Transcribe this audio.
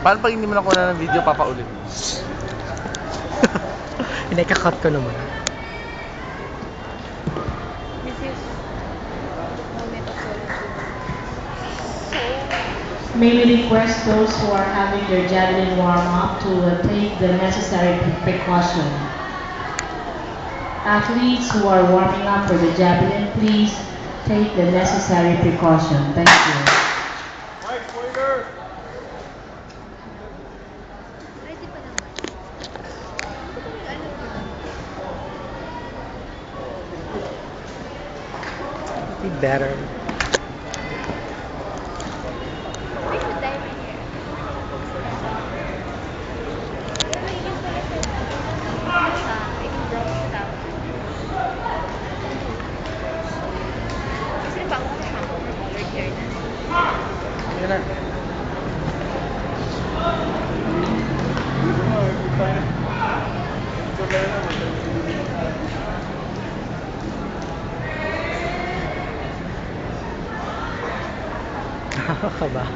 Paano pag hindi mo nakuha ng video, papaulit? Pinaka-cut ko naman. This is moment of solitude. May we request those who are having their javelin warm-up to take the necessary precaution. Athletes who are warming up for the javelin, please take the necessary precaution. Thank you. Ready pa naman. Be better. I should dye my hair. I can brown sa tawag. Kasi pa ako shampoo for colored hair na. Yan na. Nakakaba.